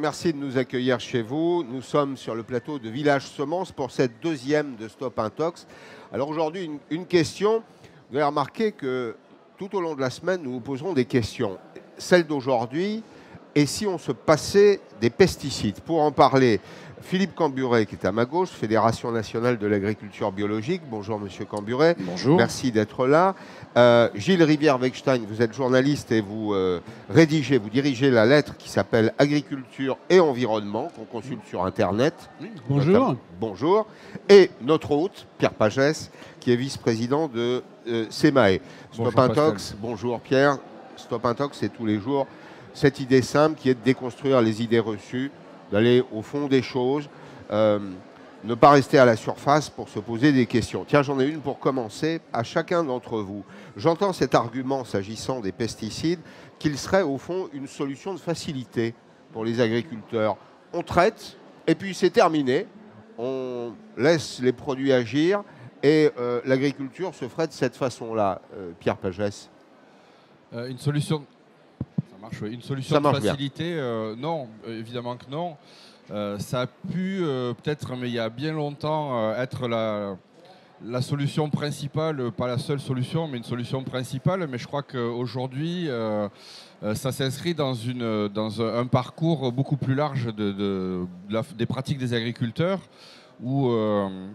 merci de nous accueillir chez vous. Nous sommes sur le plateau de Village Semences pour cette deuxième de Stop Intox. Alors aujourd'hui, une question. Vous avez remarqué que tout au long de la semaine, nous vous poserons des questions. Celle d'aujourd'hui, et si on se passait des pesticides? Pour en parler, Philippe Camburet, qui est à ma gauche, Fédération nationale de l'agriculture biologique. Bonjour, monsieur Camburet. Bonjour. Merci d'être là. Gilles Rivière-Wegstein, vous êtes journaliste et vous vous dirigez la lettre qui s'appelle Agriculture et environnement, qu'on consulte sur Internet. Oui, bonjour. Bonjour. Et notre hôte, Pierre Pagès, qui est vice-président de SEMAE. Stop Intox, bonjour Pierre. Stop Intox, c'est tous les jours cette idée simple qui est de déconstruire les idées reçues, d'aller au fond des choses, ne pas rester à la surface pour se poser des questions. Tiens, j'en ai une pour commencer. À chacun d'entre vous, j'entends cet argument s'agissant des pesticides qu'il serait au fond une solution de facilité pour les agriculteurs. On traite et puis c'est terminé. On laisse les produits agir et l'agriculture se ferait de cette façon-là. Pierre Pagès. Une solution... Une solution de facilité, non, évidemment que non. Ça a pu peut-être, mais il y a bien longtemps, être la solution principale, pas la seule solution, mais une solution principale. Mais je crois qu'aujourd'hui, ça s'inscrit dans un parcours beaucoup plus large des pratiques des agriculteurs, où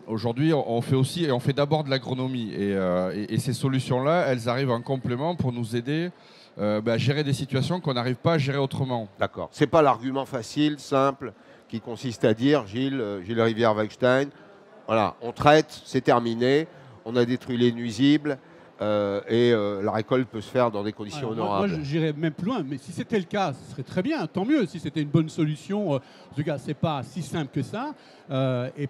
aujourd'hui on fait d'abord de l'agronomie. Et ces solutions-là, elles arrivent en complément pour nous aider à gérer des situations qu'on n'arrive pas à gérer autrement. D'accord. Ce n'est pas l'argument facile, simple, qui consiste à dire, Gilles Rivière-Wegstein, voilà, on traite, c'est terminé, on a détruit les nuisibles et la récolte peut se faire dans des conditions honorables. Moi, j'irais même plus loin, mais si c'était le cas, ce serait très bien, tant mieux, si c'était une bonne solution. En tout cas, ce n'est pas si simple que ça. Et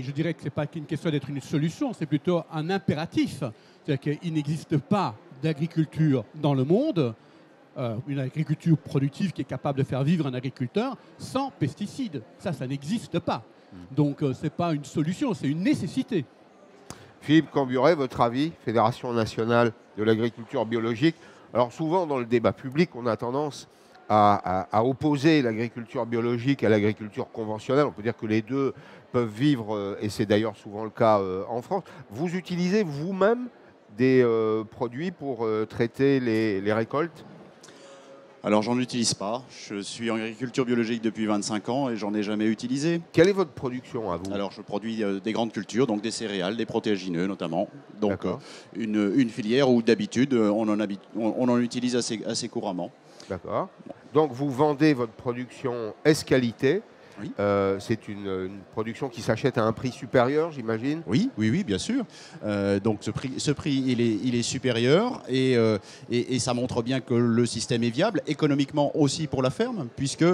je dirais que ce n'est pas qu'une question d'être une solution, c'est plutôt un impératif. C'est-à-dire qu'il n'existe pas d'agriculture dans le monde, une agriculture productive qui est capable de faire vivre un agriculteur sans pesticides. Ça n'existe pas. Donc, ce n'est pas une solution, c'est une nécessité. Philippe Camburet, votre avis, Fédération nationale de l'agriculture biologique. Alors souvent, dans le débat public, on a tendance à opposer l'agriculture biologique à l'agriculture conventionnelle. On peut dire que les deux peuvent vivre, et c'est d'ailleurs souvent le cas en France. Vous utilisez vous-même des produits pour traiter les récoltes? Alors, j'en utilise pas. Je suis en agriculture biologique depuis 25 ans et j'en ai jamais utilisé. Quelle est votre production à vous? Alors, je produis des grandes cultures, donc des céréales, des protéagineux notamment. Donc, une filière où d'habitude, on en utilise assez couramment. D'accord. Donc, vous vendez votre production S-qualité. Oui. C'est une production qui s'achète à un prix supérieur, j'imagine? Oui, bien sûr. Donc ce prix il est supérieur et ça montre bien que le système est viable, économiquement aussi pour la ferme, puisque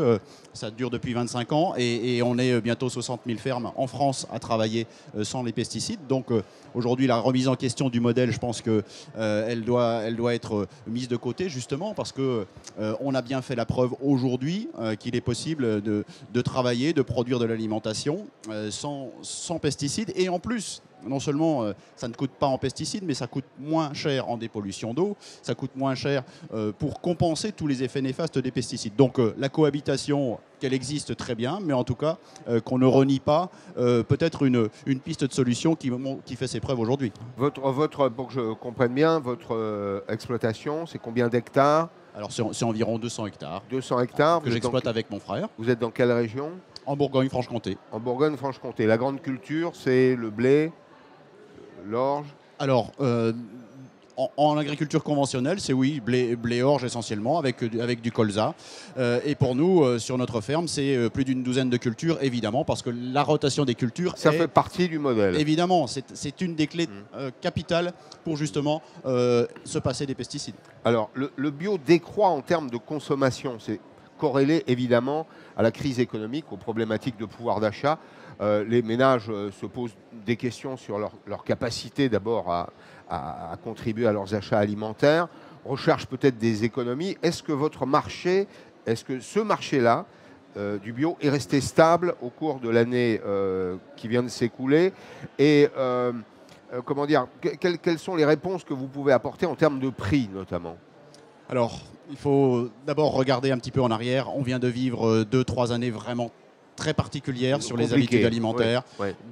ça dure depuis 25 ans et on est bientôt 60 000 fermes en France à travailler sans les pesticides. Donc aujourd'hui, la remise en question du modèle, je pense qu'elle doit être mise de côté, justement, parce qu'on a bien fait la preuve aujourd'hui qu'il est possible de travailler, de produire de l'alimentation sans pesticides. Et en plus, non seulement ça ne coûte pas en pesticides, mais ça coûte moins cher en dépollution d'eau, ça coûte moins cher pour compenser tous les effets néfastes des pesticides. Donc la cohabitation, qu'elle existe très bien, mais en tout cas qu'on ne renie pas peut-être une piste de solution qui fait ses preuves aujourd'hui. Pour que je comprenne bien, votre exploitation, c'est combien d'hectares? Alors c'est environ 200 hectares. 200 hectares. Que j'exploite avec mon frère. Vous êtes dans quelle région? En Bourgogne-Franche-Comté. En Bourgogne-Franche-Comté. La grande culture, c'est le blé, l'orge? Alors, en agriculture conventionnelle, c'est oui, blé orge essentiellement, avec du colza. Et pour nous, sur notre ferme, c'est plus d'une douzaine de cultures, évidemment, parce que la rotation des cultures... Ça fait partie du modèle. Évidemment, c'est une des clés capitales pour justement se passer des pesticides. Alors, le bio décroît en termes de consommation. C'est corrélé, évidemment, à la crise économique, aux problématiques de pouvoir d'achat. Les ménages se posent des questions sur leur capacité d'abord à contribuer à leurs achats alimentaires, recherchent peut-être des économies. Est-ce que ce marché-là du bio est resté stable au cours de l'année qui vient de s'écouler? Et quelles sont les réponses que vous pouvez apporter en termes de prix, notamment? Alors, Il faut d'abord regarder un petit peu en arrière. On vient de vivre 2-3 années vraiment très particulières sur les habitudes alimentaires,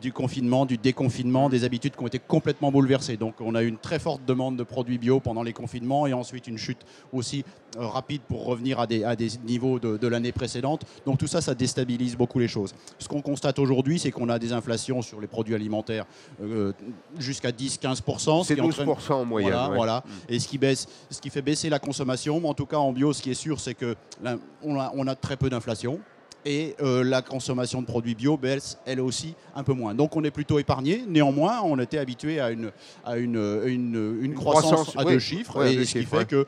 du confinement, du déconfinement, des habitudes qui ont été complètement bouleversées. Donc on a eu une très forte demande de produits bio pendant les confinements et ensuite une chute aussi rapide pour revenir à des niveaux de l'année précédente. Donc tout ça, ça déstabilise beaucoup les choses. Ce qu'on constate aujourd'hui, c'est qu'on a des inflations sur les produits alimentaires jusqu'à 10-15%. C'est 12% en moyenne. Voilà. Et ce qui fait baisser la consommation. Mais en tout cas, en bio, ce qui est sûr, c'est qu'on a très peu d'inflation. Et la consommation de produits bio baisse, elle aussi, un peu moins. Donc on est plutôt épargné. Néanmoins, on était habitué à une croissance à deux chiffres. Et ce qui fait que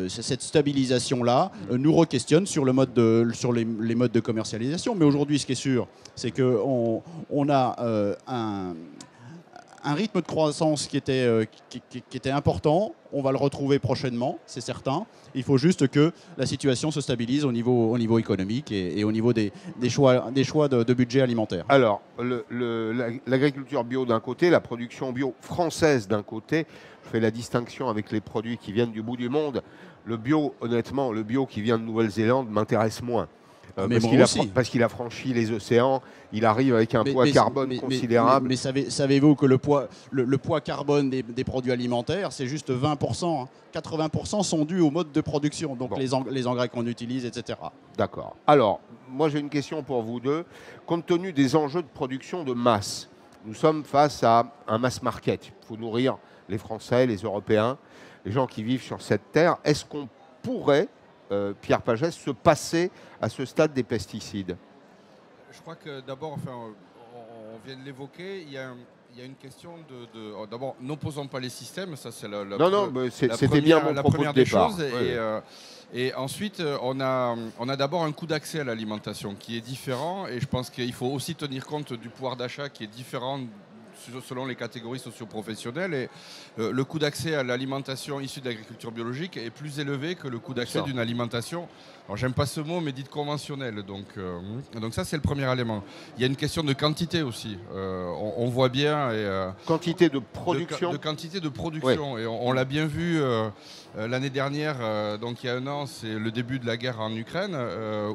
cette stabilisation-là nous re-questionne sur, les modes de commercialisation. Mais aujourd'hui, ce qui est sûr, c'est qu'on a un rythme de croissance qui était important. On va le retrouver prochainement, c'est certain. Il faut juste que la situation se stabilise au niveau économique et au niveau des choix de budget alimentaire. Alors, l'agriculture bio d'un côté, la production bio française d'un côté, je fais la distinction avec les produits qui viennent du bout du monde. Le bio, honnêtement, le bio qui vient de Nouvelle-Zélande m'intéresse moins. Parce qu'il a franchi les océans, il arrive avec un poids carbone considérable. Mais savez-vous que le poids carbone des produits alimentaires, c'est juste 20%. 80% sont dus au mode de production, donc les engrais qu'on utilise, etc. D'accord. Alors, moi j'ai une question pour vous deux. Compte tenu des enjeux de production de masse, nous sommes face à un mass market. Il faut nourrir les Français, les Européens, les gens qui vivent sur cette terre. Est-ce qu'on pourrait, Pierre Pagès, se passer à ce stade des pesticides? Je crois que d'abord, on vient de l'évoquer, il y a une question d'abord, n'opposons pas les systèmes, ça c'est c'était bien mon propos de départ. Et ensuite, on a d'abord un coût d'accès à l'alimentation qui est différent, et je pense qu'il faut aussi tenir compte du pouvoir d'achat qui est différent selon les catégories socio-professionnelles, et le coût d'accès à l'alimentation issue de l'agriculture biologique est plus élevé que le coût d'accès d'une alimentation, alors j'aime pas ce mot, mais dite conventionnelle. Donc ça c'est le premier élément. Il y a une question de quantité aussi. On voit bien... quantité de production. De quantité de production. Ouais. Et on l'a bien vu l'année dernière, donc il y a un an, c'est le début de la guerre en Ukraine,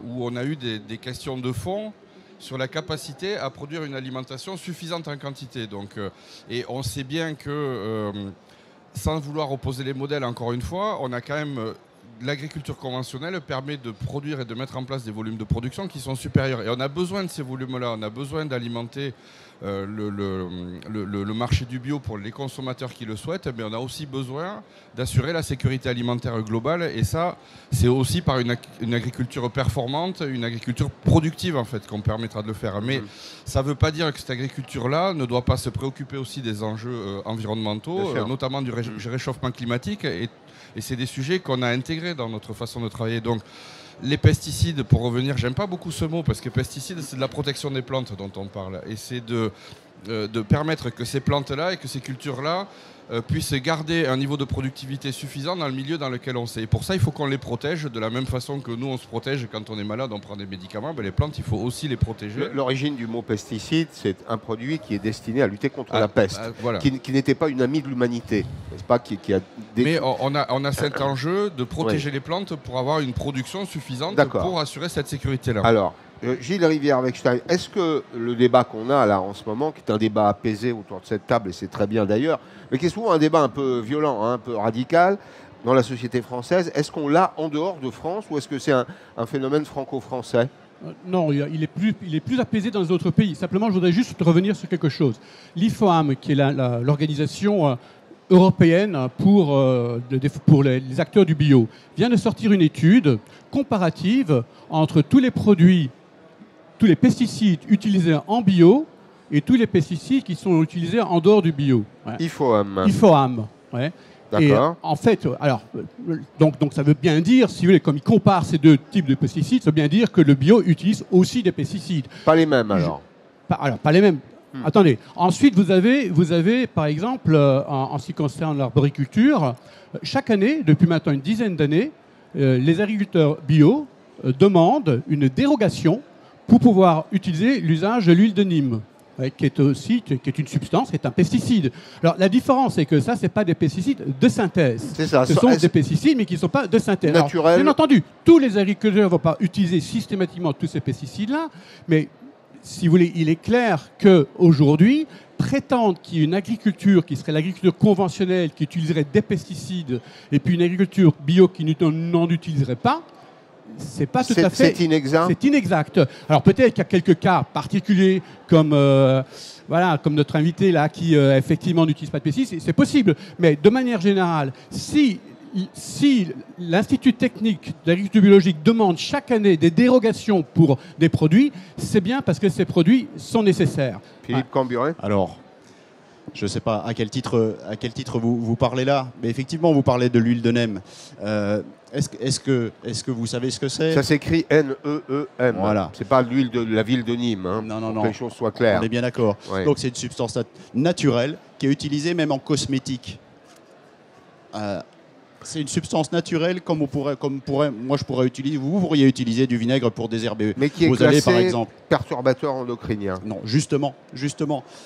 où on a eu des questions de fond sur la capacité à produire une alimentation suffisante en quantité. Et on sait bien que, sans vouloir opposer les modèles, encore une fois, on a quand même... L'agriculture conventionnelle permet de produire et de mettre en place des volumes de production qui sont supérieurs. Et on a besoin de ces volumes-là, on a besoin d'alimenter le marché du bio pour les consommateurs qui le souhaitent, mais on a aussi besoin d'assurer la sécurité alimentaire globale. Et ça, c'est aussi par une agriculture performante, une agriculture productive, en fait, qu'on permettra de le faire. Mais ça ne veut pas dire que cette agriculture-là ne doit pas se préoccuper aussi des enjeux environnementaux, notamment du réchauffement climatique. Et c'est des sujets qu'on a intégrés dans notre façon de travailler. Donc, les pesticides, pour revenir, j'aime pas beaucoup ce mot, parce que pesticides, c'est de la protection des plantes dont on parle. Et c'est de permettre que ces plantes-là et que ces cultures-là puissent garder un niveau de productivité suffisant dans le milieu dans lequel on sait. Et pour ça, il faut qu'on les protège de la même façon que nous, on se protège quand on est malade, on prend des médicaments. Les plantes, il faut aussi les protéger. L'origine du mot pesticide, c'est un produit qui est destiné à lutter contre la peste, qui n'était pas une amie de l'humanité, n'est-ce pas, Mais on a cet enjeu de protéger les plantes pour avoir une production suffisante pour assurer cette sécurité-là. Alors, Gilles Rivière-Wechstein, est-ce que le débat qu'on a là en ce moment, qui est un débat apaisé autour de cette table, et c'est très bien d'ailleurs, mais qui est souvent un débat un peu violent, un peu radical dans la société française, est-ce qu'on l'a en dehors de France ou est-ce que c'est un phénomène franco-français ? Non, il est plus apaisé dans les autres pays. Simplement, je voudrais juste revenir sur quelque chose. L'IFOAM, qui est l'organisation européenne pour les acteurs du bio, vient de sortir une étude comparative entre tous les produits, tous les pesticides utilisés en bio et tous les pesticides qui sont utilisés en dehors du bio. Ouais. IFOAM. Ouais. Et en fait, donc ça veut bien dire, si vous voulez, comme il compare ces deux types de pesticides, ça veut bien dire que le bio utilise aussi des pesticides. Pas les mêmes alors. Pas les mêmes. Attendez. Ensuite, vous avez par exemple, en ce qui concerne l'arboriculture, chaque année, depuis maintenant une dizaine d'années, les agriculteurs bio demandent une dérogation pour pouvoir utiliser l'usage de l'huile de Nîmes. qui est une substance, qui est un pesticide. Alors la différence, c'est que ça, c'est pas des pesticides de synthèse. C'est ça. Ce sont des pesticides, mais qui ne sont pas de synthèse. Naturels. Bien entendu, tous les agriculteurs ne vont pas utiliser systématiquement tous ces pesticides-là, mais si vous voulez, il est clair qu'aujourd'hui, prétendre qu'il y ait une agriculture qui serait l'agriculture conventionnelle, qui utiliserait des pesticides, et puis une agriculture bio qui n'en utiliserait pas, c'est pas tout à fait... C'est inexact. C'est inexact. Alors peut-être qu'il y a quelques cas particuliers, comme notre invité là, qui effectivement n'utilise pas de pesticides, c'est possible. Mais de manière générale, si l'Institut technique d'agriculture biologique demande chaque année des dérogations pour des produits, c'est bien parce que ces produits sont nécessaires. Philippe Camburet. Alors, je ne sais pas à quel titre vous parlez là, mais effectivement, vous parlez de l'huile de NEM. Est-ce que vous savez ce que c'est? Ça s'écrit N-E-E-M. Voilà. C'est pas l'huile de la ville de Nîmes. Hein, non. Pour que les choses soient claires. On est bien d'accord. Ouais. Donc, c'est une substance naturelle qui est utilisée même en cosmétique. C'est une substance naturelle moi je pourrais utiliser, vous pourriez utiliser du vinaigre pour désherber mais qui est vos allées par exemple. Perturbateur endocrinien. Non, justement,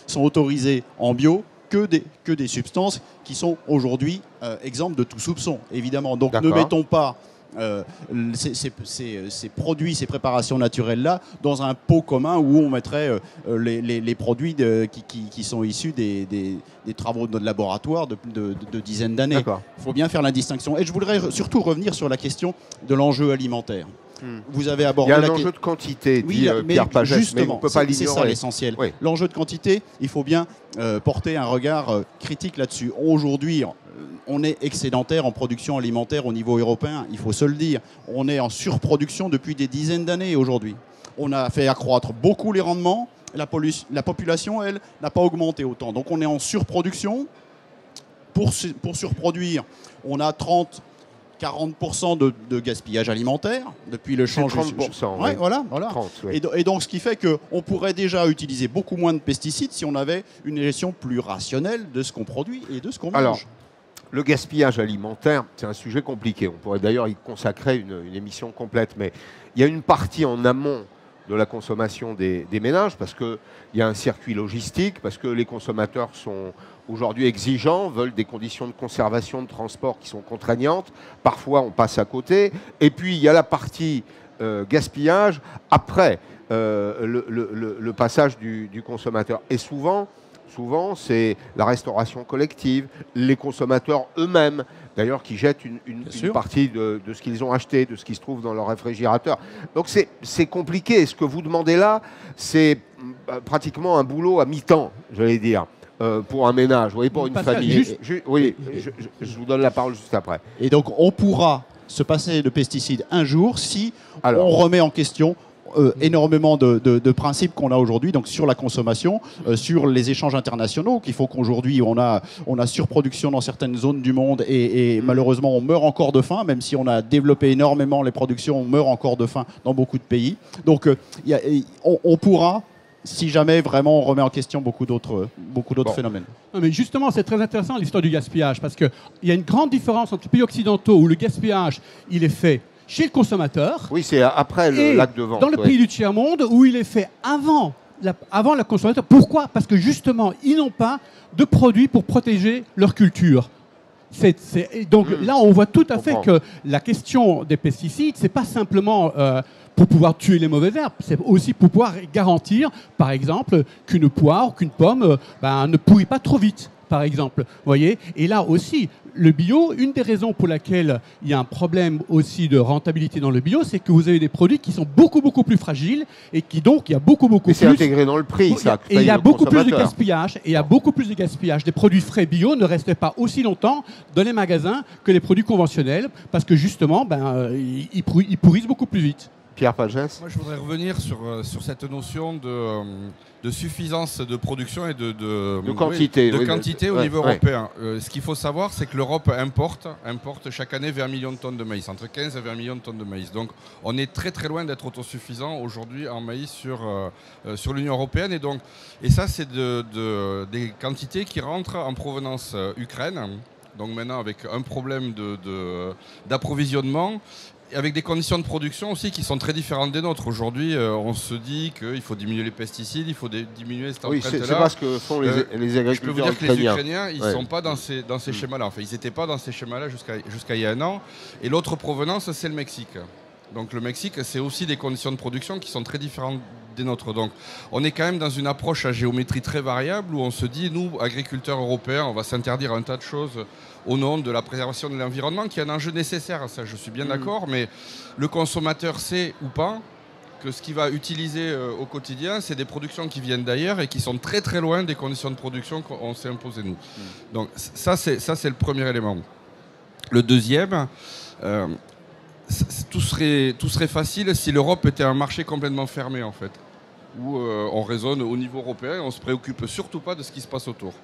sont autorisés en bio que des substances qui sont aujourd'hui exemptes de tout soupçon, évidemment. Donc ne mettons pas ces produits, ces préparations naturelles-là dans un pot commun où on mettrait les produits qui sont issus des travaux de laboratoire de dizaines d'années. Il faut bien faire la distinction. Et je voudrais surtout revenir sur la question de l'enjeu alimentaire. Vous avez abordé il y a un enjeu de quantité, dit Pierre Pagès, mais on ne peut pas l'ignorer. C'est ça l'essentiel. Oui. L'enjeu de quantité, il faut bien porter un regard critique là-dessus. Aujourd'hui, on est excédentaire en production alimentaire au niveau européen, il faut se le dire. On est en surproduction depuis des dizaines d'années aujourd'hui. On a fait accroître beaucoup les rendements. La population, elle, n'a pas augmenté autant. Donc on est en surproduction. Pour surproduire, on a 40% de gaspillage alimentaire depuis le changement. 30%. Ouais, voilà. 30, oui. Et donc, ce qui fait qu'on pourrait déjà utiliser beaucoup moins de pesticides si on avait une gestion plus rationnelle de ce qu'on produit et de ce qu'on mange. Alors, le gaspillage alimentaire, c'est un sujet compliqué. On pourrait d'ailleurs y consacrer une émission complète. Mais il y a une partie en amont de la consommation des ménages parce qu'il y a un circuit logistique, parce que les consommateurs sont aujourd'hui exigeants, veulent des conditions de conservation, de transport qui sont contraignantes. Parfois, on passe à côté. Et puis, il y a la partie gaspillage après le passage du consommateur. Et souvent, c'est la restauration collective, les consommateurs eux-mêmes, d'ailleurs, qui jettent une partie de ce qu'ils ont acheté, de ce qui se trouve dans leur réfrigérateur. Donc, c'est compliqué. Et ce que vous demandez là, c'est pratiquement un boulot à mi-temps, j'allais dire. Pour un ménage, vous voyez, pour une famille. Je vous donne la parole juste après. Et donc, on pourra se passer de pesticides un jour si on remet en question énormément de principes qu'on a aujourd'hui, donc sur la consommation, sur les échanges internationaux, qu'il faut qu'aujourd'hui on a surproduction dans certaines zones du monde et malheureusement on meurt encore de faim, même si on a développé énormément les productions, on meurt encore de faim dans beaucoup de pays. Donc on pourra, si jamais vraiment on remet en question beaucoup d'autres phénomènes. Non, mais justement, c'est très intéressant l'histoire du gaspillage, parce qu'il y a une grande différence entre les pays occidentaux où le gaspillage, il est fait chez le consommateur. Oui, c'est après l'acte de vente. Dans le pays du tiers-monde, où il est fait avant la consommation. Pourquoi? Parce que justement, ils n'ont pas de produits pour protéger leur culture. Donc là, on voit tout à fait que la question des pesticides, c'est pas simplement pour pouvoir tuer les mauvaises herbes, c'est aussi pour pouvoir garantir, par exemple, qu'une poire ou qu'une pomme ne pourrit pas trop vite, par exemple. Voyez. Et là aussi, le bio, une des raisons pour laquelle il y a un problème aussi de rentabilité dans le bio, c'est que vous avez des produits qui sont beaucoup, beaucoup plus fragiles et qui donc, il y a beaucoup plus... c'est intégré dans le prix, ça. Et il y a beaucoup plus de gaspillage. Et il y a beaucoup plus de gaspillage. Des produits frais bio ne restaient pas aussi longtemps dans les magasins que les produits conventionnels parce que justement, ils pourrissent beaucoup plus vite. Pierre Pagès. Moi, je voudrais revenir sur cette notion de suffisance de production et de quantité au niveau européen. Ce qu'il faut savoir, c'est que l'Europe importe chaque année 20 millions de tonnes de maïs, entre 15 et 20 millions de tonnes de maïs. Donc, on est très très loin d'être autosuffisant aujourd'hui en maïs sur l'Union européenne. Et ça, c'est des quantités qui rentrent en provenance Ukraine. Donc maintenant, avec un problème d'approvisionnement. avec des conditions de production aussi qui sont très différentes des nôtres. Aujourd'hui, on se dit qu'il faut diminuer les pesticides, il faut diminuer cette empreinte-là. Oui, c'est pas ce que font les agriculteurs. Je peux vous dire que les Ukrainiens, ils ne sont pas dans ces schémas-là. Enfin, ils n'étaient pas dans ces schémas-là jusqu'à il y a un an. Et l'autre provenance, c'est le Mexique. Donc le Mexique, c'est aussi des conditions de production qui sont très différentes des nôtres. Donc on est quand même dans une approche à géométrie très variable où on se dit, nous, agriculteurs européens, on va s'interdire un tas de choses au nom de la préservation de l'environnement, qui est un enjeu nécessaire. Ça, je suis bien d'accord, mais le consommateur sait ou pas que ce qu'il va utiliser au quotidien, c'est des productions qui viennent d'ailleurs et qui sont très très loin des conditions de production qu'on s'est imposées nous. Donc ça, c'est le premier élément. Le deuxième... tout serait facile si l'Europe était un marché complètement fermé, en fait, où on raisonne au niveau européen et on ne se préoccupe surtout pas de ce qui se passe autour.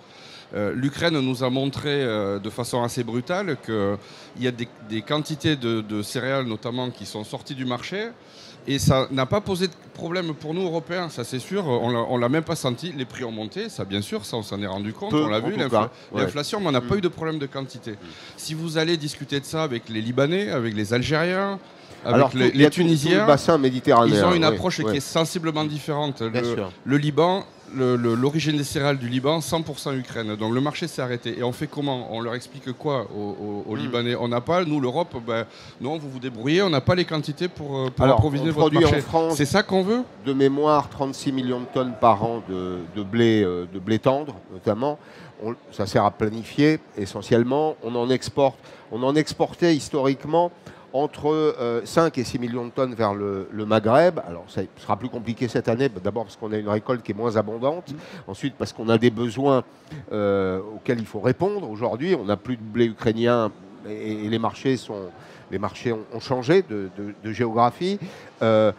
L'Ukraine nous a montré de façon assez brutale qu'il y a des quantités de céréales, notamment, qui sont sorties du marché. Et ça n'a pas posé de problème pour nous, Européens, ça c'est sûr, on ne l'a même pas senti. Les prix ont monté, ça bien sûr, ça on s'en est rendu compte, on l'a vu, l'inflation, mais on n'a pas eu de problème de quantité. Si vous allez discuter de ça avec les Libanais, avec les Algériens, avec les Tunisiens, tout le bassin méditerranéen, ils ont une approche qui est sensiblement différente. Le Liban, l'origine des céréales du Liban, 100% Ukraine. Donc le marché s'est arrêté. Et on fait comment? On leur explique quoi aux Libanais? On n'a pas, nous l'Europe, non, vous vous débrouillez, on n'a pas les quantités pour approvisionner votre marché. C'est ça qu'on veut? De mémoire, 36 millions de tonnes par an de blé tendre, notamment. Ça sert à planifier essentiellement. On en exportait historiquement entre 5 et 6 millions de tonnes vers le Maghreb. Alors, ça sera plus compliqué cette année, d'abord parce qu'on a une récolte qui est moins abondante, ensuite parce qu'on a des besoins auxquels il faut répondre. Aujourd'hui, on n'a plus de blé ukrainien et les marchés ont changé de géographie. Là,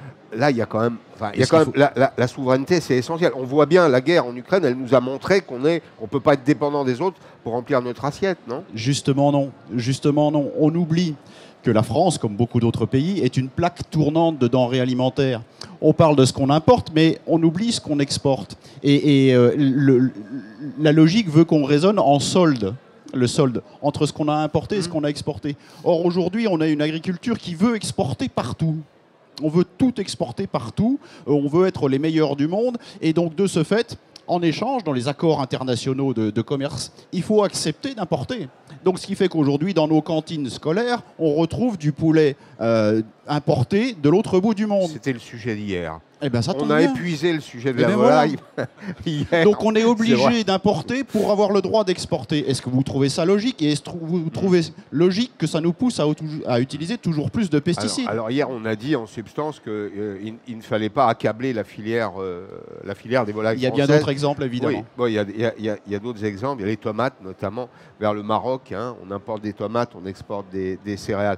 il y a quand même, la souveraineté, c'est essentiel. On voit bien la guerre en Ukraine, elle nous a montré qu'on ne peut pas être dépendant des autres pour remplir notre assiette, non? Justement non. On oublie que la France, comme beaucoup d'autres pays, est une plaque tournante de denrées alimentaires. On parle de ce qu'on importe, mais on oublie ce qu'on exporte. La logique veut qu'on raisonne en solde. Le solde entre ce qu'on a importé et ce qu'on a exporté. Or, aujourd'hui, on a une agriculture qui veut exporter partout. On veut tout exporter partout. On veut être les meilleurs du monde. Et donc, de ce fait, en échange, dans les accords internationaux de commerce, il faut accepter d'importer. Donc, ce qui fait qu'aujourd'hui, dans nos cantines scolaires, on retrouve du poulet importé de l'autre bout du monde. C'était le sujet d'hier. Eh ben, ça tombe on a bien. épuisé le sujet de la volaille hier. Donc on est obligé d'importer pour avoir le droit d'exporter. Est-ce que vous trouvez ça logique? Et est-ce que vous trouvez logique que ça nous pousse à utiliser toujours plus de pesticides? Alors hier, on a dit en substance qu'il ne fallait pas accabler la filière des volailles françaises. Il y a bien d'autres exemples, évidemment. Oui, il y a d'autres exemples. Il y a les tomates, notamment, vers le Maroc. Hein. On importe des tomates, on exporte des céréales.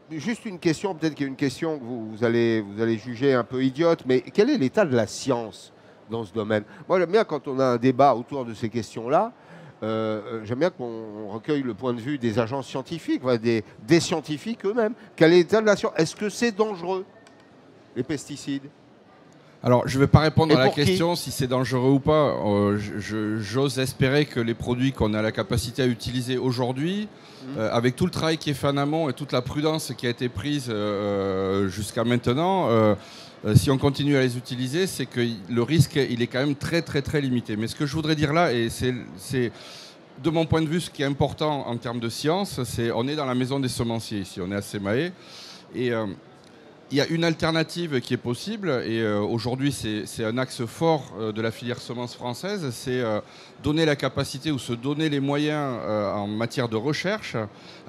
Juste une question, peut-être qu'il y a une question que vous allez juger un peu idiote, mais quel est l'état de la science dans ce domaine? Moi, j'aime bien quand on a un débat autour de ces questions-là, j'aime bien qu'on recueille le point de vue des agences scientifiques, des scientifiques eux-mêmes. Quel est l'état de la science? Est-ce que c'est dangereux, les pesticides? Alors, je ne vais pas répondre à la question si c'est dangereux ou pas. J'ose espérer que les produits qu'on a la capacité à utiliser aujourd'hui, avec tout le travail qui est fait en amont et toute la prudence qui a été prise jusqu'à maintenant, si on continue à les utiliser, c'est que le risque, il est quand même très, très, très limité. Mais ce que je voudrais dire là, et c'est de mon point de vue, ce qui est important en termes de science, c'est on est dans la maison des semenciers ici, on est à Sémaé. Et il y a une alternative qui est possible, et aujourd'hui c'est un axe fort de la filière semence française, c'est donner la capacité ou se donner les moyens en matière de recherche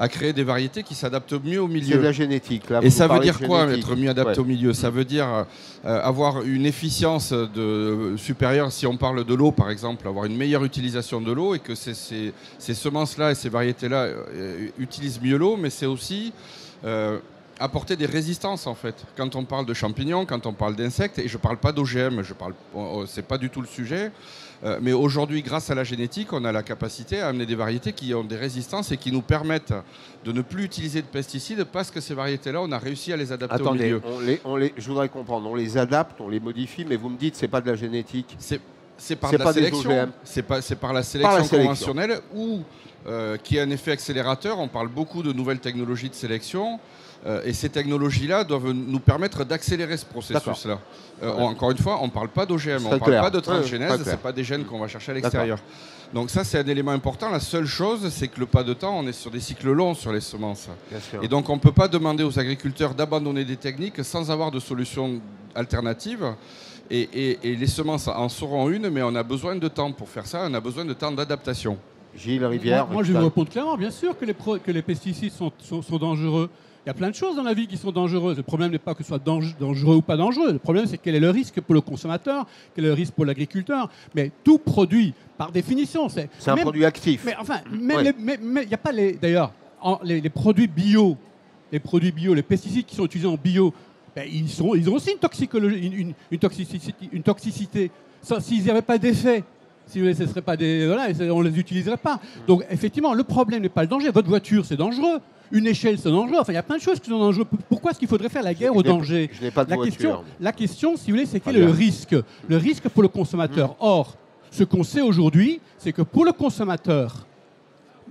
à créer des variétés qui s'adaptent mieux au milieu. C'est de la génétique. Là, et ça veut dire quoi, être mieux adapté au milieu? Ça veut dire avoir une efficience supérieure, si on parle de l'eau par exemple, avoir une meilleure utilisation de l'eau, et que ces semences-là et ces variétés-là utilisent mieux l'eau, mais c'est aussi apporter des résistances en fait. Quand on parle de champignons, quand on parle d'insectes, et je ne parle pas d'OGM, c'est pas du tout le sujet, mais aujourd'hui, grâce à la génétique, on a la capacité à amener des variétés qui ont des résistances et qui nous permettent de ne plus utiliser de pesticides parce que ces variétés-là, on a réussi à les adapter au milieu. Je voudrais comprendre, on les adapte, on les modifie, mais vous me dites que ce n'est pas de la génétique. C'est par la sélection. C'est par la sélection conventionnelle où qui est un effet accélérateur. On parle beaucoup de nouvelles technologies de sélection. Et ces technologies-là doivent nous permettre d'accélérer ce processus-là. Encore une fois, on ne parle pas d'OGM, on ne parle pas de transgénèse, ce n'est pas des gènes qu'on va chercher à l'extérieur. Donc ça, c'est un élément important. La seule chose, c'est que le pas de temps, on est sur des cycles longs sur les semences. Et donc, on ne peut pas demander aux agriculteurs d'abandonner des techniques sans avoir de solutions alternatives. Et les semences en seront une, mais on a besoin de temps pour faire ça, on a besoin de temps d'adaptation. Gilles Rivière. Moi, je vais vous répondre clairement. Bien sûr que les pesticides sont dangereux. Il y a plein de choses dans la vie qui sont dangereuses. Le problème n'est pas que ce soit dangereux ou pas dangereux. Le problème, c'est quel est le risque pour le consommateur, quel est le risque pour l'agriculteur. Mais tout produit, par définition, c'est un produit actif. Mais enfin, il n'y a pas d'ailleurs les produits bio, les pesticides qui sont utilisés en bio, ils ont aussi une toxicologie, une toxicité. S'ils n'y avaient pas d'effet, si vous voulez, ce serait pas on les utiliserait pas. Donc effectivement, le problème n'est pas le danger. Votre voiture, c'est dangereux. Une échelle, c'est dangereux. Enfin, il y a plein de choses qui sont dangereuses. Pourquoi est-ce qu'il faudrait faire la guerre au danger ? Je n'ai pas de voiture. La question, si vous voulez, c'est quel est le risque ? Le risque pour le consommateur. Or, ce qu'on sait aujourd'hui, c'est que pour le consommateur,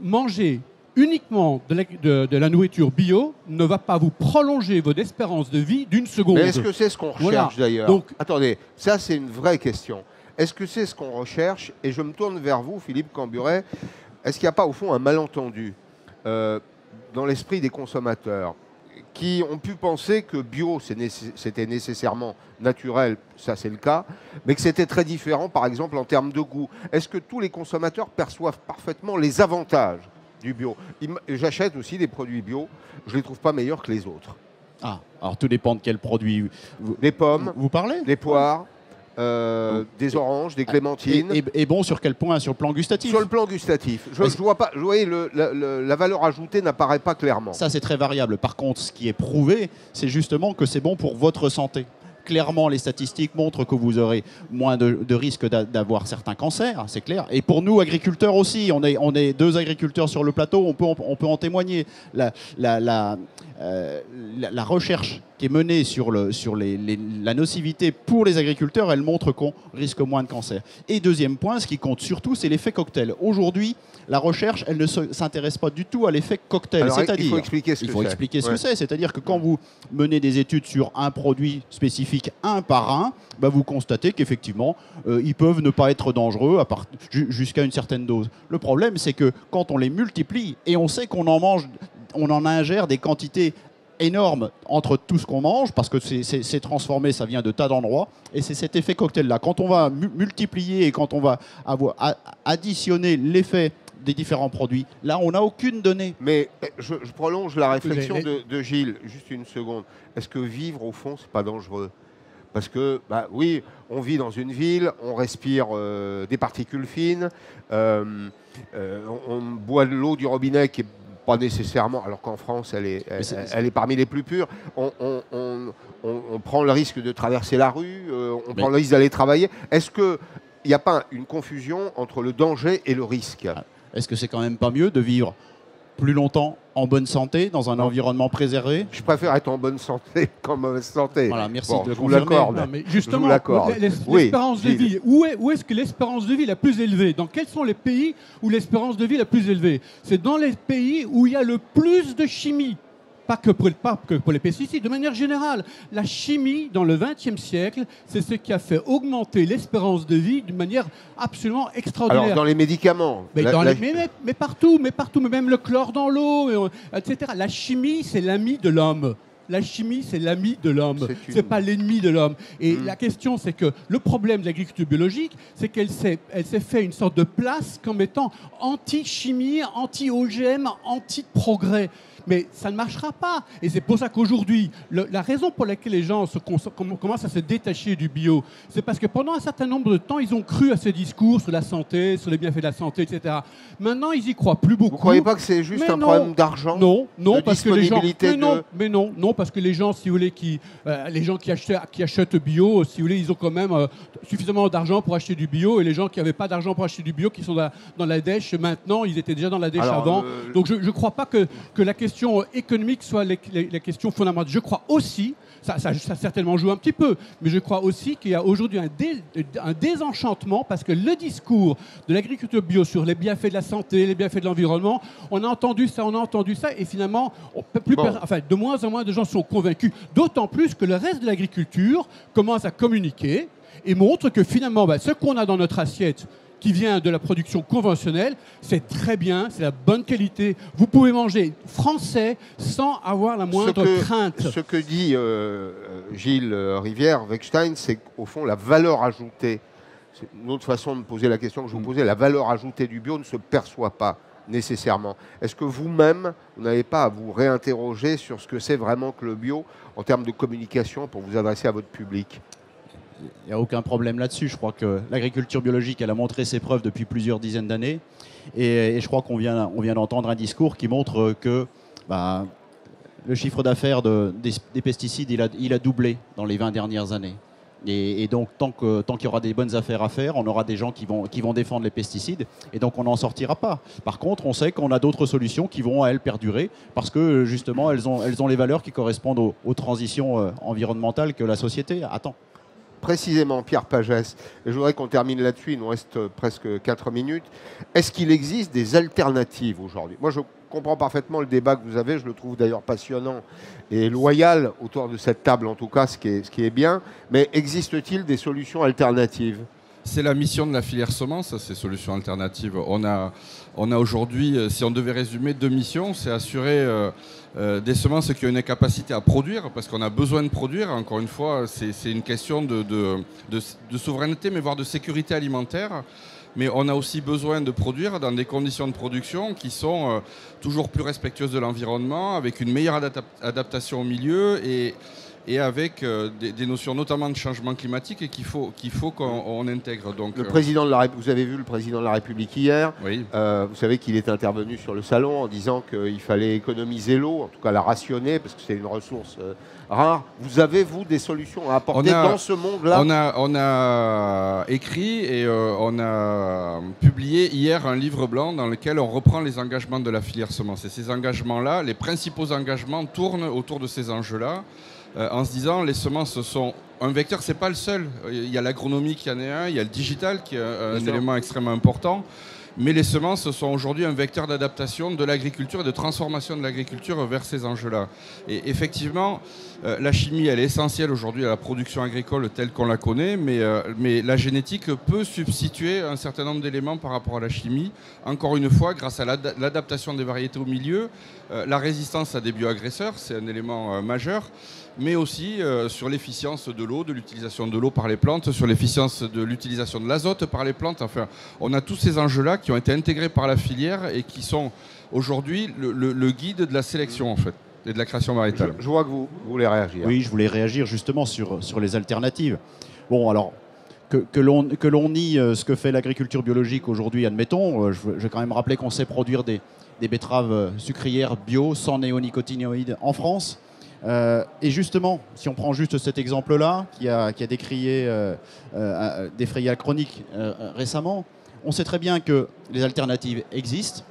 manger uniquement de la nourriture bio ne va pas vous prolonger votre espérance de vie d'une seconde. Mais est-ce que c'est ce qu'on recherche d'ailleurs ? Donc, attendez, ça c'est une vraie question. Est-ce que c'est ce qu'on recherche ? Et je me tourne vers vous, Philippe Camburet. Est-ce qu'il n'y a pas au fond un malentendu dans l'esprit des consommateurs qui ont pu penser que bio, c'était nécessairement naturel, ça c'est le cas, mais que c'était très différent, par exemple, en termes de goût. Est-ce que tous les consommateurs perçoivent parfaitement les avantages du bio ? J'achète aussi des produits bio, je ne les trouve pas meilleurs que les autres. Ah, alors tout dépend de quel produit. Des pommes, vous parlez ? des poires, des oranges, des clémentines. Et bon, sur quel point ? Sur le plan gustatif ? Sur le plan gustatif. Je vois pas. Vous voyez, la valeur ajoutée n'apparaît pas clairement. Ça, c'est très variable. Par contre, ce qui est prouvé, c'est justement que c'est bon pour votre santé. Clairement, les statistiques montrent que vous aurez moins de risques d'avoir certains cancers, c'est clair. Et pour nous, agriculteurs aussi, on est deux agriculteurs sur le plateau, on peut en témoigner. La recherche qui est menée sur la nocivité pour les agriculteurs, elle montre qu'on risque moins de cancer. Et deuxième point, ce qui compte surtout, c'est l'effet cocktail. Aujourd'hui, la recherche, elle ne s'intéresse pas du tout à l'effet cocktail. C'est-à-dire, il faut expliquer ce que c'est. C'est-à-dire que quand vous menez des études sur un produit spécifique un par un, vous constatez qu'effectivement, ils peuvent ne pas être dangereux jusqu'à une certaine dose. Le problème, c'est que quand on les multiplie, et on sait qu'on en ingère des quantités énormes entre tout ce qu'on mange, parce que c'est transformé, ça vient de tas d'endroits, et c'est cet effet cocktail-là. Quand on va multiplier et quand on va additionner l'effet des différents produits, là, on n'a aucune donnée. Mais je prolonge la réflexion de Gilles, juste une seconde. Est-ce que vivre, au fond, c'est pas dangereux ? Parce que, oui, on vit dans une ville, on respire des particules fines, on boit de l'eau du robinet qui est pas nécessairement, alors qu'en France, elle est parmi les plus pures. On prend le risque de traverser la rue, on prend le risque d'aller travailler. Est-ce qu'il n'y a pas une confusion entre le danger et le risque ? Est-ce que c'est quand même pas mieux de vivre plus longtemps en bonne santé, dans un environnement préservé ? Je préfère être en bonne santé qu'en mauvaise santé. Voilà, merci de je vous l'accorde. Mais justement, l'espérance de vie, où est-ce que l'espérance de vie est la plus élevée ? Dans quels sont les pays où l'espérance de vie est la plus élevée ? C'est dans les pays où il y a le plus de chimie. Pas que pour les pesticides, de manière générale. La chimie, dans le XXe siècle, c'est ce qui a fait augmenter l'espérance de vie d'une manière absolument extraordinaire. Alors, dans les médicaments mais partout, mais même le chlore dans l'eau, etc. La chimie, c'est l'ami de l'homme. La chimie, c'est l'ami de l'homme, c'est pas l'ennemi de l'homme. Et la question, c'est que le problème de l'agriculture biologique, c'est qu'elle s'est fait une sorte de place comme étant anti-chimie, anti-OGM, anti-progrès. Mais ça ne marchera pas. Et c'est pour ça qu'aujourd'hui, la raison pour laquelle les gens commencent à se détacher du bio, c'est parce que pendant un certain nombre de temps, ils ont cru à ce discours sur la santé, sur les bienfaits de la santé, etc. Maintenant, ils y croient plus beaucoup. Vous ne croyez pas que c'est juste un problème d'argent ? Non, parce que les gens... Non, parce que les gens, si vous voulez, les gens qui achètent bio, si vous voulez, ils ont quand même suffisamment d'argent pour acheter du bio. Et les gens qui n'avaient pas d'argent pour acheter du bio, qui sont dans la dèche, maintenant, ils étaient déjà dans la dèche avant. Donc je ne crois pas que la question questions économiques soient les questions fondamentales. Je crois aussi, ça certainement joue un petit peu, mais je crois aussi qu'il y a aujourd'hui un désenchantement parce que le discours de l'agriculture bio sur les bienfaits de la santé, les bienfaits de l'environnement, on a entendu ça, et finalement, de moins en moins de gens sont convaincus, d'autant plus que le reste de l'agriculture commence à communiquer et montre que finalement, ce qu'on a dans notre assiette, qui vient de la production conventionnelle, c'est très bien, c'est la bonne qualité. Vous pouvez manger français sans avoir la moindre crainte. Ce que dit Gilles Rivière-Wechstein, c'est qu'au fond, la valeur ajoutée, c'est une autre façon de poser la question que je vous posais, la valeur ajoutée du bio ne se perçoit pas nécessairement. Est-ce que vous-même, vous n'avez pas à vous réinterroger sur ce que c'est vraiment que le bio en termes de communication pour vous adresser à votre public ? Il n'y a aucun problème là-dessus. Je crois que l'agriculture biologique, elle a montré ses preuves depuis plusieurs dizaines d'années. Et je crois qu'on vient d'entendre un discours qui montre que le chiffre d'affaires des pesticides, il a doublé dans les 20 dernières années. Et donc, tant qu'il y aura des bonnes affaires à faire, on aura des gens qui vont défendre les pesticides. Et donc, on n'en sortira pas. Par contre, on sait qu'on a d'autres solutions qui vont, elles, perdurer parce que, justement, elles ont les valeurs qui correspondent aux transitions environnementales que la société attend. Précisément, Pierre Pagès, et je voudrais qu'on termine là-dessus, il nous reste presque 4 minutes. Est-ce qu'il existe des alternatives aujourd'hui ? Moi, je comprends parfaitement le débat que vous avez, je le trouve d'ailleurs passionnant et loyal autour de cette table, en tout cas, ce qui est bien. Mais existe-t-il des solutions alternatives ? C'est la mission de la filière semence, ces solutions alternatives. On a aujourd'hui, si on devait résumer, 2 missions. C'est assurer des semences qui ont une capacité à produire, parce qu'on a besoin de produire. Encore une fois, c'est une question de souveraineté, mais voire de sécurité alimentaire. Mais on a aussi besoin de produire dans des conditions de production qui sont toujours plus respectueuses de l'environnement, avec une meilleure adaptation au milieu et avec des notions notamment de changement climatique et qu'il faut qu'on intègre. Donc, vous avez vu le président de la République hier. Oui. Vous savez qu'il est intervenu sur le salon en disant qu'il fallait économiser l'eau, en tout cas la rationner, parce que c'est une ressource rare. Vous avez, vous, des solutions à apporter dans ce monde-là ? On a écrit et on a publié hier un livre blanc dans lequel on reprend les engagements de la filière semence. Et ces engagements-là, les principaux engagements tournent autour de ces enjeux-là. En se disant les semences sont un vecteur, c'est pas le seul. Il y a l'agronomie qui en est un, il y a le digital qui est un élément extrêmement important. Mais les semences sont aujourd'hui un vecteur d'adaptation de l'agriculture et de transformation de l'agriculture vers ces enjeux-là. Et effectivement, la chimie, elle est essentielle aujourd'hui à la production agricole telle qu'on la connaît, mais la génétique peut substituer un certain nombre d'éléments par rapport à la chimie. Encore une fois, grâce à l'adaptation des variétés au milieu, la résistance à des bioagresseurs, c'est un élément majeur, mais aussi sur l'efficience de l'eau, de l'utilisation de l'eau par les plantes, sur l'efficience de l'utilisation de l'azote par les plantes. Enfin, on a tous ces enjeux-là qui ont été intégrés par la filière et qui sont aujourd'hui le guide de la sélection, en fait, et de la création variétale. Je vois que vous voulez réagir. Oui, je voulais réagir justement sur les alternatives. Bon, alors, que l'on nie ce que fait l'agriculture biologique aujourd'hui, admettons, je vais quand même rappeler qu'on sait produire des betteraves sucrières bio sans néonicotinoïdes en France. Et justement, si on prend juste cet exemple-là, qui a décrié défrayé la chronique récemment, on sait très bien que les alternatives existent.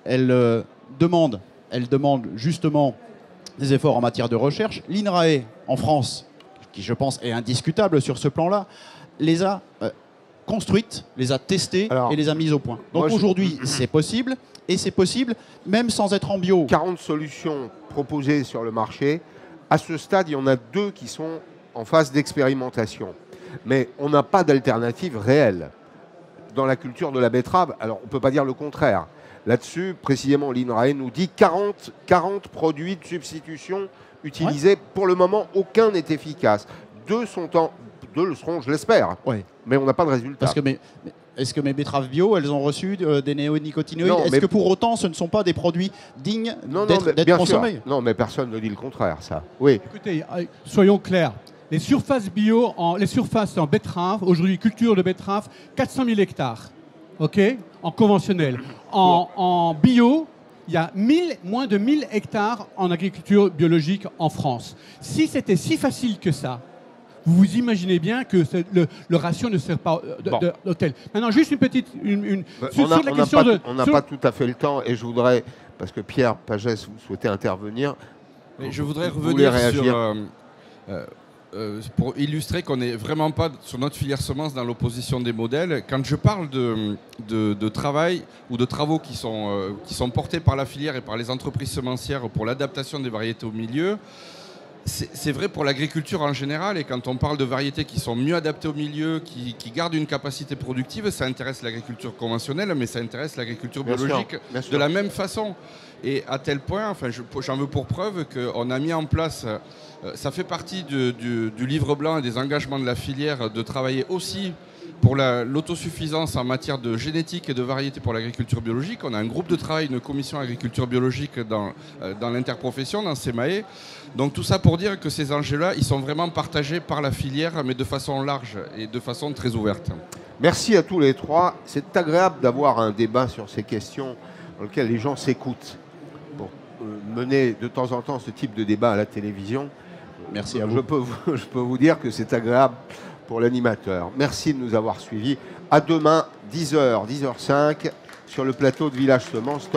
Elles demandent justement des efforts en matière de recherche. L'INRAE, en France, qui je pense est indiscutable sur ce plan-là, les a construites, les a testées et les a mises au point. Donc aujourd'hui, c'est possible. Et c'est possible même sans être en bio. 40 solutions proposées sur le marché. À ce stade, il y en a 2 qui sont en phase d'expérimentation. Mais on n'a pas d'alternative réelle dans la culture de la betterave. Alors, on ne peut pas dire le contraire. Là-dessus, précisément, l'INRAE nous dit 40 produits de substitution utilisés. Ouais. Pour le moment, aucun n'est efficace. 2 le seront, je l'espère. Ouais. Mais on n'a pas de résultat. Parce que est-ce que mes betteraves bio, elles ont reçu des néonicotinoïdes? Est-ce que pour autant, ce ne sont pas des produits dignes d'être consommés? Sûr. Non, mais personne ne dit le contraire, ça. Oui. Écoutez, soyons clairs. Les surfaces bio, les surfaces en betterave, aujourd'hui, culture de betterave, 400 000 hectares, ok, en conventionnel. En bio, il y a moins de 1000 hectares en agriculture biologique en France. Si c'était si facile que ça, vous imaginez bien que le ratio ne sert pas d'hôtel. Maintenant, juste une petite... On n'a pas tout à fait le temps et je voudrais parce que Pierre Pagès, vous souhaitez intervenir. Mais je voudrais revenir sur... pour illustrer qu'on n'est vraiment pas sur notre filière semence dans l'opposition des modèles. Quand je parle de travail ou de travaux qui sont portés par la filière et par les entreprises semencières pour l'adaptation des variétés au milieu, c'est vrai pour l'agriculture en général, et quand on parle de variétés qui sont mieux adaptées au milieu, qui gardent une capacité productive, ça intéresse l'agriculture conventionnelle, mais ça intéresse l'agriculture biologique de la même façon. Et à tel point, enfin, j'en veux pour preuve qu'on a mis en place, ça fait partie du livre blanc et des engagements de la filière de travailler aussi pour l'autosuffisance en matière de génétique et de variété pour l'agriculture biologique. On a un groupe de travail, une commission agriculture biologique dans l'interprofession, dans SEMAE. Donc tout ça pour dire que ces enjeux-là, ils sont vraiment partagés par la filière, mais de façon large et de façon très ouverte. Merci à tous les trois. C'est agréable d'avoir un débat sur ces questions dans lequel les gens s'écoutent. Pour mener de temps en temps ce type de débat à la télévision, merci à vous. Je peux vous dire que c'est agréable pour l'animateur. Merci de nous avoir suivis. À demain, 10h, 10h05, sur le plateau de Village Semence.